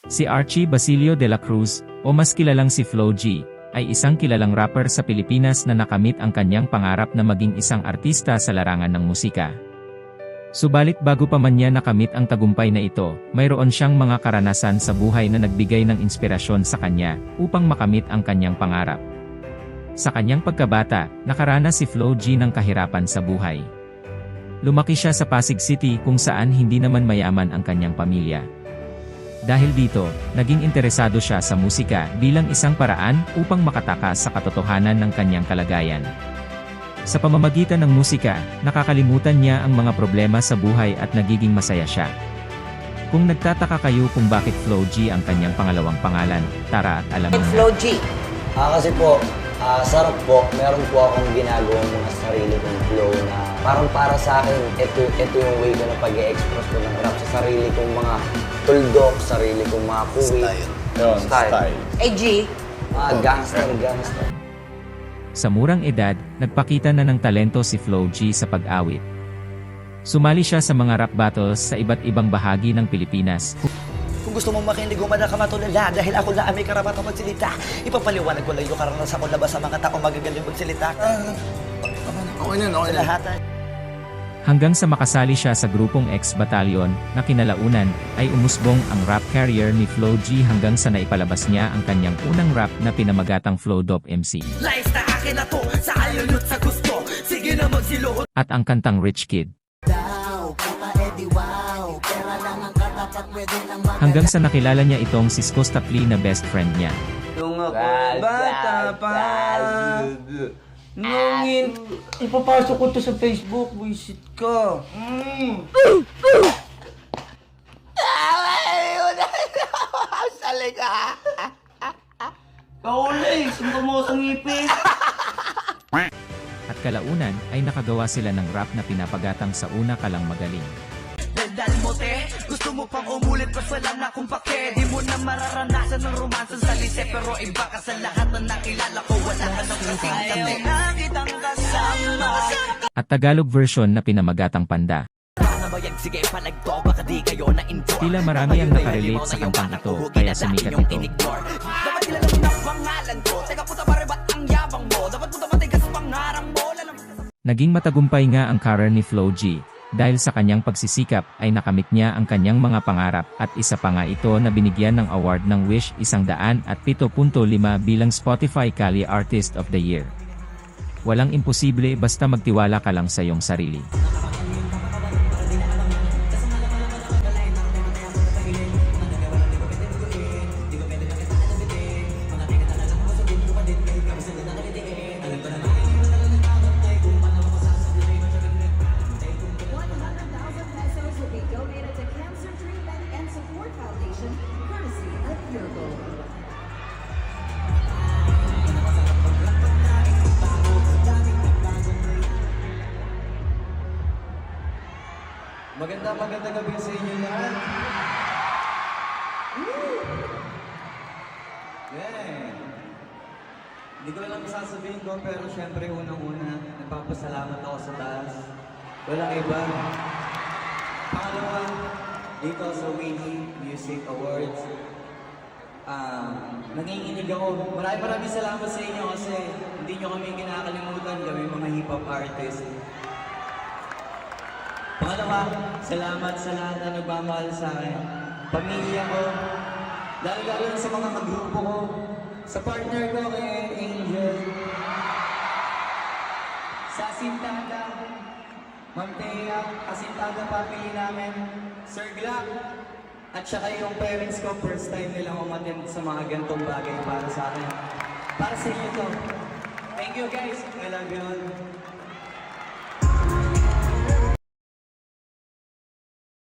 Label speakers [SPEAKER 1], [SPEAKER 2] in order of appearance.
[SPEAKER 1] Si Archie Basilio de la Cruz, o mas kilalang si Flo G, ay isang kilalang rapper sa Pilipinas na nakamit ang kanyang pangarap na maging isang artista sa larangan ng musika. Subalit bago pa man niya nakamit ang tagumpay na ito, mayroon siyang mga karanasan sa buhay na nagbigay ng inspirasyon sa kanya upang makamit ang kanyang pangarap. Sa kanyang pagkabata, nakaranas si Flo G ng kahirapan sa buhay. Lumaki siya sa Pasig City kung saan hindi naman mayaman ang kanyang pamilya. Dahil dito, naging interesado siya sa musika bilang isang paraan upang makatakas sa katotohanan ng kanyang kalagayan. Sa pamamagitan ng musika, nakakalimutan niya ang mga problema sa buhay at nagiging masaya siya. Kung nagtataka kayo kung bakit Flo G ang kanyang pangalawang pangalan, tara at alamin na.
[SPEAKER 2] Flo G.
[SPEAKER 3] Kasi po, sarap po, meron po akong ginagawang mga sarili kong flow na parang para sa akin, ito yung way ko na pag-e-express ko ng rap sa sarili kong mga tuldok, sarili kong mga kuwi. Style.
[SPEAKER 2] G.
[SPEAKER 3] Gangster.
[SPEAKER 1] Sa murang edad, nagpakita na ng talento si Flo G sa pag-awit. Sumali siya sa mga rap battles sa iba't ibang bahagi ng Pilipinas.
[SPEAKER 4] Kung gusto mong makinig, umada ka matulala dahil ako na may karapatang magsilita. Ipapaliwanag ko lang yung karanasan ko labas sa mga tao magagaling magsilita.
[SPEAKER 5] Okay na.
[SPEAKER 4] Lahat.
[SPEAKER 1] Hanggang sa makasali siya sa grupong X Battalion, na kinalaunan, ay umusbong ang rap career ni Flo G hanggang sa naipalabas niya ang kanyang unang rap na pinamagatang Flo Dope MC.
[SPEAKER 4] Lies na akin na to, sa ayun sa gusto. Sige na magsiluhod.
[SPEAKER 1] At ang kantang Rich Kid. Hanggang sa nakilala niya itong si Scosta Pli na best friend niya.
[SPEAKER 5] Nung ako bata pa, nungin, ipapasok ko to sa Facebook, visit ka.
[SPEAKER 4] Sali ka.
[SPEAKER 5] Kauli, sumpa mo sa ngipis.
[SPEAKER 1] At kalaunan ay nakagawa sila ng rap na pinapagatang sa una ka lang magaling.
[SPEAKER 4] Dal mo te, gusto mo pang umulit pa wala na kung pake. Di mo na mararanasan ng romansan sa lise. Pero iba ka sa lahat na nakilala ko. Wala ka nang kasing kami. Nakitang kasama.
[SPEAKER 1] At Tagalog version na pinamagatang Panda.
[SPEAKER 4] Nabayag, sige palagto, baka di kayo na-enjoy.
[SPEAKER 1] Tila marami ang nakarelate sa kantang ito, kaya sumikat ito.
[SPEAKER 4] Dapat kilala mo na pangalan ko. Teka puta pare, ba't ang yabang mo? Dapat puta matigas pangarang mo.
[SPEAKER 1] Naging matagumpay nga ang career ni Flo G. Dahil sa kanyang pagsisikap ay nakamit niya ang kanyang mga pangarap at isa pa nga ito na binigyan ng award ng Wish 107.5 bilang Spotify Cali Artist of the Year. Walang imposible basta magtiwala ka lang sa iyong sarili.
[SPEAKER 5] Magandang gabi sa inyo lahat. Yeah. Hindi ko alam sasabihin ko, pero syempre unang-una, nagpapasalamat ako sa taas. Walang iba. Pangalawa, dito sa Winnie Music Awards. Nanginginig ako. Maraming salamat sa inyo kasi hindi nyo kami kinakalimutan, kami mga hip-hop artists. Pangalawa, salamat sa lahat na nagmamahal sa akin. Pamilya ko, lalo na sa mga kagrupo ko, sa partner ko kay Angel, sa Sintada, Ma'am Thea, Asintada family namin, Sir Glock, at saka yung parents ko, first time nilang umattend sa mga gantong bagay para sa akin. Para sa inyo to. Thank you guys. I love you all.